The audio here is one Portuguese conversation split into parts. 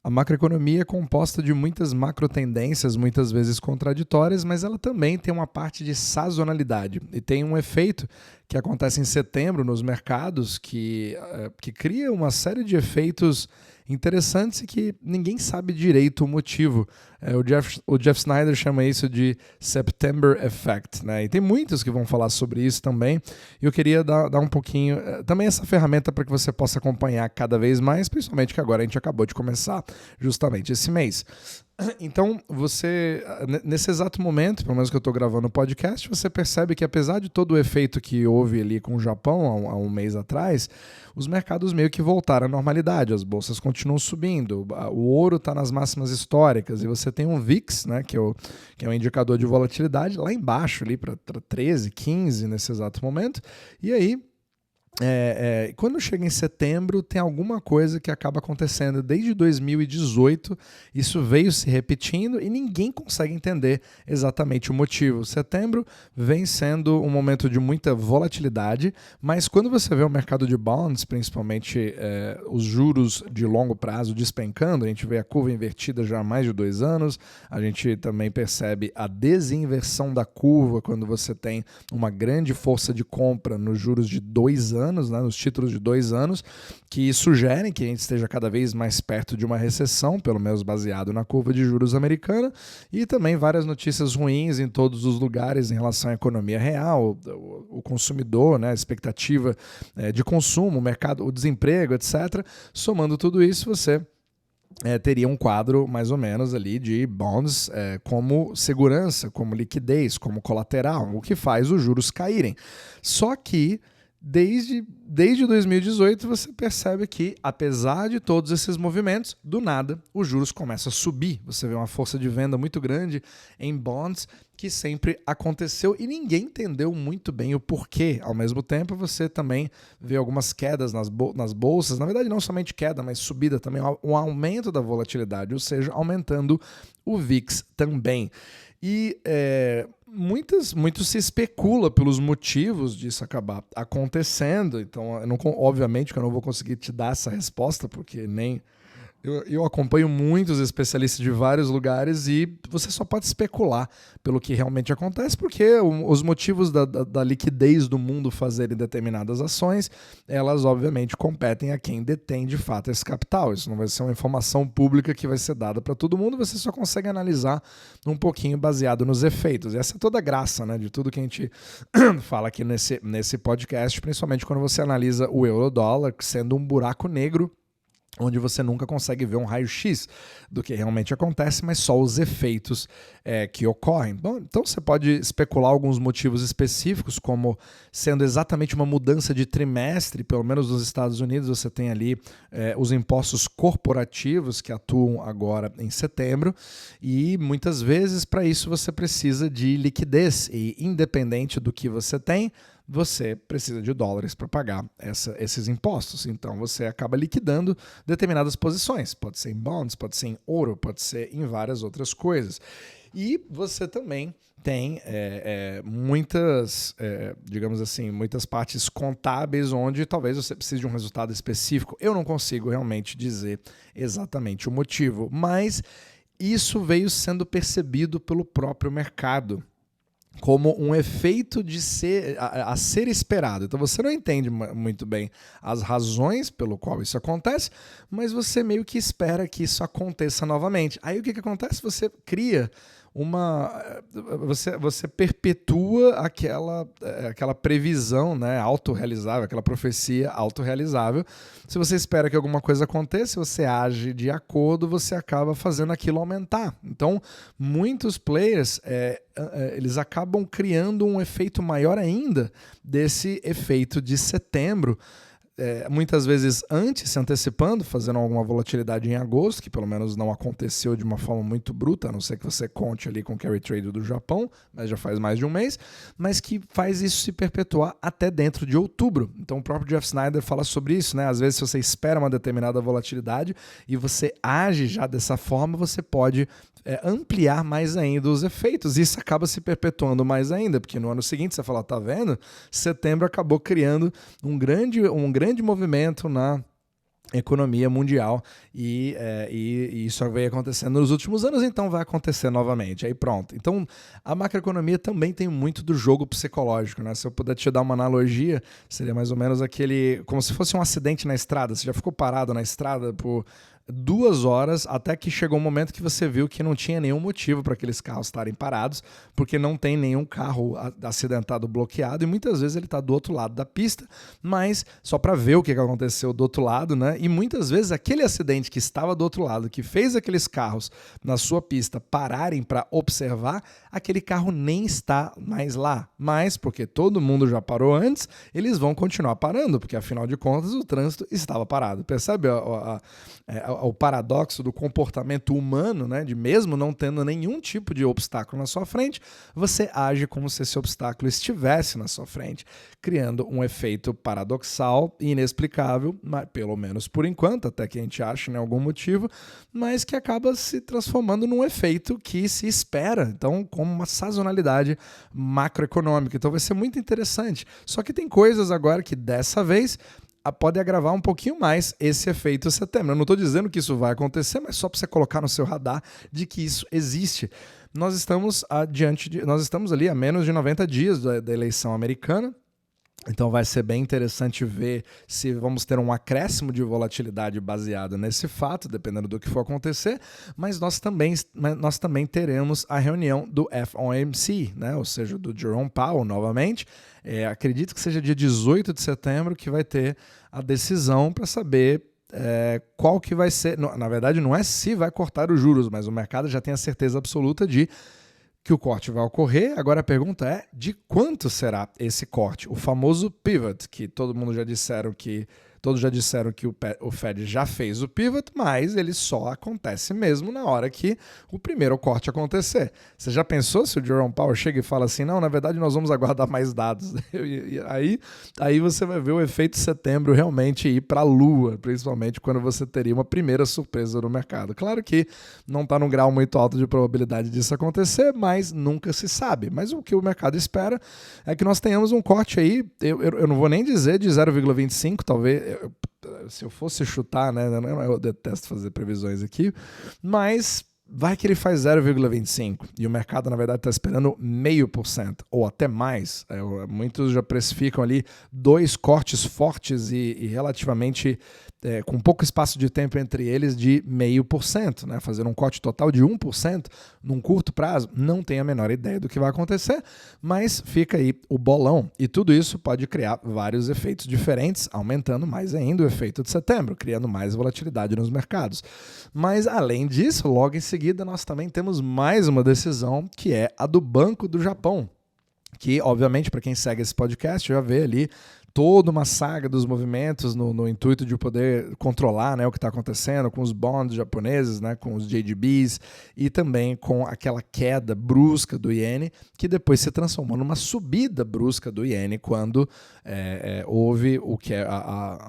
A macroeconomia é composta de muitas macrotendências, muitas vezes contraditórias, mas ela também tem uma parte de sazonalidade e tem um efeito que acontece em setembro nos mercados que cria uma série de efeitos interessantes e que ninguém sabe direito o motivo. O Jeff Snyder chama isso de September Effect, né? E tem muitos que vão falar sobre isso também. E eu queria dar um pouquinho, também essa ferramenta para que você possa acompanhar cada vez mais, principalmente que agora a gente acabou de começar justamente esse mês. Então, nesse exato momento, pelo menos que eu estou gravando o podcast, você percebe que apesar de todo o efeito que houve ali com o Japão há um mês atrás, os mercados meio que voltaram à normalidade, as bolsas continuam subindo, o ouro está nas máximas históricas e você tem um VIX, né, que é um indicador de volatilidade, lá embaixo, ali para 13, 15 nesse exato momento, e aí quando chega em setembro, tem alguma coisa que acaba acontecendo desde 2018, isso veio se repetindo e ninguém consegue entender exatamente o motivo. Setembro vem sendo um momento de muita volatilidade, mas quando você vê o mercado de bonds, principalmente os juros de longo prazo despencando, a gente vê a curva invertida já há mais de 2 anos, a gente também percebe a desinversão da curva quando você tem uma grande força de compra nos juros de 2 anos, né, nos títulos de 2 anos, que sugerem que a gente esteja cada vez mais perto de uma recessão, pelo menos baseado na curva de juros americana, e também várias notícias ruins em todos os lugares em relação à economia real, o consumidor, né, a expectativa de consumo, o mercado, o desemprego, etc. Somando tudo isso, você teria um quadro mais ou menos ali de bonds como segurança, como liquidez, como colateral, o que faz os juros caírem. Só que desde 2018 você percebe que, apesar de todos esses movimentos, do nada os juros começam a subir. Você vê uma força de venda muito grande em bonds que sempre aconteceu e ninguém entendeu muito bem o porquê. Ao mesmo tempo, você também vê algumas quedas nas bolsas, na verdade não somente queda, mas subida também, um aumento da volatilidade, ou seja, aumentando o VIX também. E muito se especula pelos motivos disso acabar acontecendo, então obviamente que eu não vou conseguir te dar essa resposta, porque nem... Eu acompanho muitos especialistas de vários lugares e você só pode especular pelo que realmente acontece, porque os motivos da liquidez do mundo fazerem determinadas ações, elas obviamente competem a quem detém de fato esse capital. Isso não vai ser uma informação pública que vai ser dada para todo mundo, você só consegue analisar um pouquinho baseado nos efeitos. E essa é toda a graça, né, de tudo que a gente fala aqui nesse podcast, principalmente quando você analisa o euro-dólar sendo um buraco negro, onde você nunca consegue ver um raio-x do que realmente acontece, mas só os efeitos que ocorrem. Bom, então você pode especular alguns motivos específicos, como sendo exatamente uma mudança de trimestre, pelo menos nos Estados Unidos você tem ali os impostos corporativos que atuam agora em setembro, e muitas vezes para isso você precisa de liquidez, e independente do que você tem, você precisa de dólares para pagar esses impostos. Então você acaba liquidando determinadas posições. Pode ser em bonds, pode ser em ouro, pode ser em várias outras coisas. E você também tem digamos assim, muitas partes contábeis onde talvez você precise de um resultado específico. Eu não consigo realmente dizer exatamente o motivo, mas isso veio sendo percebido pelo próprio mercado como um efeito a ser esperado. Então você não entende muito bem as razões pelo qual isso acontece, mas você meio que espera que isso aconteça novamente. Aí o que acontece? Você cria você perpetua aquela previsão, né, autorrealizável, aquela profecia autorrealizável. Se você espera que alguma coisa aconteça, se você age de acordo, você acaba fazendo aquilo aumentar. Então, muitos players eles acabam criando um efeito maior ainda desse efeito de setembro, muitas vezes antes, se antecipando, fazendo alguma volatilidade em agosto, que pelo menos não aconteceu de uma forma muito bruta, a não ser que você conte ali com o carry trade do Japão, mas já faz mais de um mês, mas que faz isso se perpetuar até dentro de outubro. Então o próprio Jeff Snyder fala sobre isso, né? Às vezes, se você espera uma determinada volatilidade e você age já dessa forma, você pode ampliar mais ainda os efeitos. Isso acaba se perpetuando mais ainda, porque no ano seguinte você fala, tá vendo? Setembro acabou criando um grande movimento economia mundial e isso veio acontecendo nos últimos anos, então vai acontecer novamente. Aí pronto. Então, a macroeconomia também tem muito do jogo psicológico, né? Se eu puder te dar uma analogia, seria mais ou menos como se fosse um acidente na estrada. Você já ficou parado na estrada por 2 horas até que chegou um momento que você viu que não tinha nenhum motivo para aqueles carros estarem parados, porque não tem nenhum carro acidentado bloqueado e muitas vezes ele está do outro lado da pista, mas só para ver o que aconteceu do outro lado, né? E muitas vezes aquele acidente que estava do outro lado, que fez aqueles carros na sua pista pararem para observar, aquele carro nem está mais lá. Mas, porque todo mundo já parou antes, eles vão continuar parando, porque afinal de contas o trânsito estava parado. Percebe o paradoxo do comportamento humano, né? De mesmo não tendo nenhum tipo de obstáculo na sua frente, você age como se esse obstáculo estivesse na sua frente, criando um efeito paradoxal e inexplicável, mas, pelo menos por enquanto, até que a gente ache, né, algum motivo, mas que acaba se transformando num efeito que se espera, então, como uma sazonalidade macroeconômica. Então vai ser muito interessante. Só que tem coisas agora que dessa vez pode agravar um pouquinho mais esse efeito setembro. Eu não estou dizendo que isso vai acontecer, mas só para você colocar no seu radar de que isso existe. Nós estamos ali a menos de 90 dias da eleição americana. Então vai ser bem interessante ver se vamos ter um acréscimo de volatilidade baseado nesse fato, dependendo do que for acontecer, mas nós também teremos a reunião do FOMC, né? Ou seja, do Jerome Powell novamente. Acredito que seja dia 18 de setembro que vai ter a decisão para saber qual que vai ser. Na verdade, não é se vai cortar os juros, mas o mercado já tem a certeza absoluta de que o corte vai ocorrer. Agora a pergunta é de quanto será esse corte? O famoso pivot, que todos já disseram que o Fed já fez o pivot, mas ele só acontece mesmo na hora que o primeiro corte acontecer. Você já pensou se o Jerome Powell chega e fala assim, não, na verdade nós vamos aguardar mais dados? E aí você vai ver o efeito setembro realmente ir para a lua, principalmente quando você teria uma primeira surpresa no mercado. Claro que não está num grau muito alto de probabilidade disso acontecer, mas nunca se sabe. Mas o que o mercado espera é que nós tenhamos um corte aí, eu não vou nem dizer de 0,25, talvez. Se eu fosse chutar, né? Eu detesto fazer previsões aqui, mas vai que ele faz 0,25 e o mercado, na verdade, está esperando 0,5% ou até mais. Muitos já precificam ali 2 cortes fortes e relativamente com pouco espaço de tempo entre eles de 0,5%, né? Fazer um corte total de 1% num curto prazo, não tenho a menor ideia do que vai acontecer, mas fica aí o bolão. E tudo isso pode criar vários efeitos diferentes, aumentando mais ainda o efeito de setembro, criando mais volatilidade nos mercados. Mas, além disso, logo em seguida, nós também temos mais uma decisão, que é a do Banco do Japão, que, obviamente, para quem segue esse podcast, já vê ali toda uma saga dos movimentos no intuito de poder controlar, né, o que está acontecendo com os bonds japoneses, né, com os JGBs e também com aquela queda brusca do iene, que depois se transformou numa subida brusca do iene quando houve o que é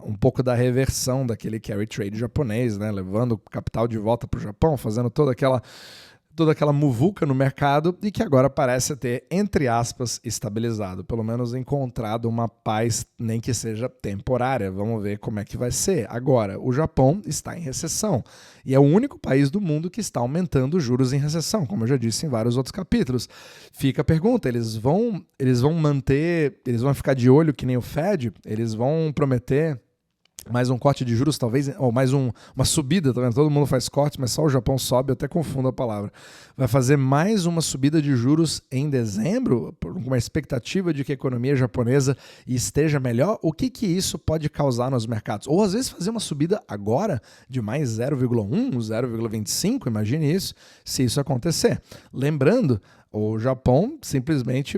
um pouco da reversão daquele carry trade japonês, né, levando o capital de volta para o Japão, fazendo toda aquela muvuca no mercado e que agora parece ter, entre aspas, estabilizado, pelo menos encontrado uma paz, nem que seja temporária. Vamos ver como é que vai ser. Agora, o Japão está em recessão e é o único país do mundo que está aumentando os juros em recessão, como eu já disse em vários outros capítulos. Fica a pergunta, eles vão ficar de olho que nem o Fed? Eles vão prometer mais um corte de juros, talvez, ou mais uma subida, tá vendo? Todo mundo faz corte, mas só o Japão sobe, eu até confundo a palavra. Vai fazer mais uma subida de juros em dezembro, com uma expectativa de que a economia japonesa esteja melhor? O que isso pode causar nos mercados? Ou às vezes fazer uma subida agora de mais 0,1, 0,25, imagine isso, se isso acontecer. Lembrando, o Japão, simplesmente,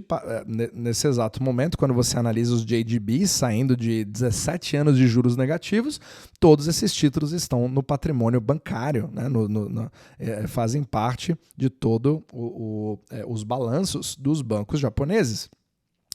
nesse exato momento, quando você analisa os JGBs saindo de 17 anos de juros negativos, todos esses títulos estão no patrimônio bancário, né? Fazem parte de todo os balanços dos bancos japoneses.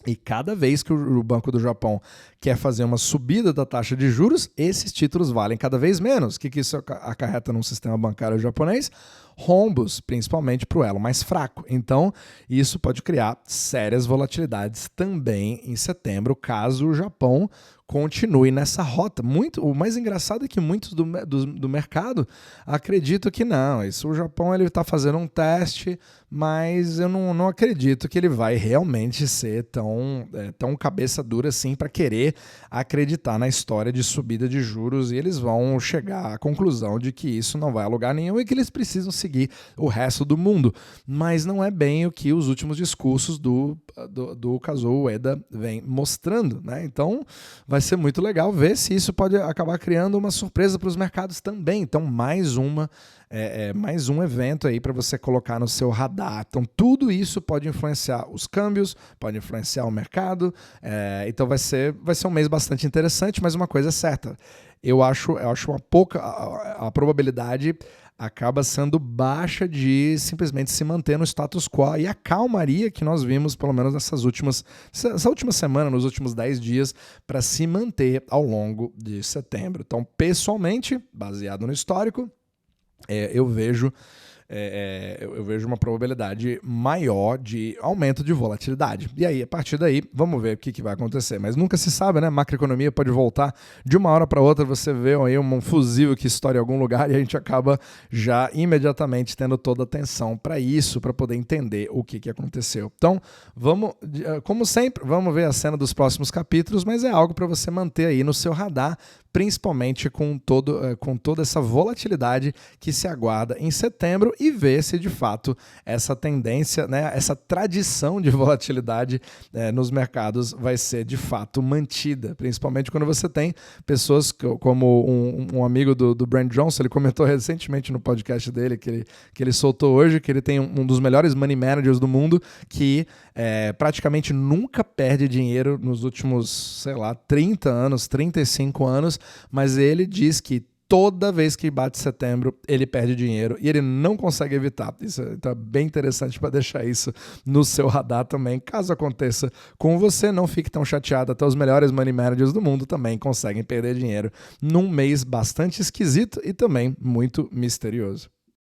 E cada vez que o Banco do Japão quer fazer uma subida da taxa de juros, esses títulos valem cada vez menos. O que isso acarreta num sistema bancário japonês? Rombos, principalmente para o elo mais fraco. Então, isso pode criar sérias volatilidades também em setembro, caso o Japão continue nessa rota. O mais engraçado é que muitos do mercado acreditam que não, isso o Japão está fazendo um teste, mas eu não acredito que ele vai realmente ser tão cabeça dura assim para querer acreditar na história de subida de juros, e eles vão chegar à conclusão de que isso não vai a lugar nenhum e que eles precisam seguir o resto do mundo. Mas não é bem o que os últimos discursos do Kazuo Ueda vem mostrando, né? Então vai ser muito legal ver se isso pode acabar criando uma surpresa para os mercados também. Então mais um evento aí para você colocar no seu radar. Então tudo isso pode influenciar os câmbios, pode influenciar o mercado. Então vai ser um mês bastante interessante, mas uma coisa é certa. Eu acho a probabilidade acaba sendo baixa de simplesmente se manter no status quo, e a calmaria que nós vimos, pelo menos essa última semana, nos últimos 10 dias, para se manter ao longo de setembro. Então, pessoalmente, baseado no histórico, eu vejo uma probabilidade maior de aumento de volatilidade. E aí, a partir daí, vamos ver o que vai acontecer. Mas nunca se sabe, né? Macroeconomia pode voltar de uma hora para outra, você vê aí um fusível que estoura em algum lugar e a gente acaba já imediatamente tendo toda a atenção para isso, para poder entender o que aconteceu. Então, como sempre, vamos ver a cena dos próximos capítulos, mas é algo para você manter aí no seu radar, principalmente com toda essa volatilidade que se aguarda em setembro, e ver se de fato essa tendência, né, essa tradição de volatilidade nos mercados vai ser de fato mantida, principalmente quando você tem pessoas como um amigo do Brent Johnson. Ele comentou recentemente no podcast dele, que ele soltou hoje, que ele tem um dos melhores money managers do mundo, que praticamente nunca perde dinheiro nos últimos, 30 anos, 35 anos, mas ele diz que toda vez que bate setembro, ele perde dinheiro e ele não consegue evitar. Isso é bem interessante para deixar isso no seu radar também. Caso aconteça com você, não fique tão chateado. Até os melhores money managers do mundo também conseguem perder dinheiro num mês bastante esquisito e também muito misterioso.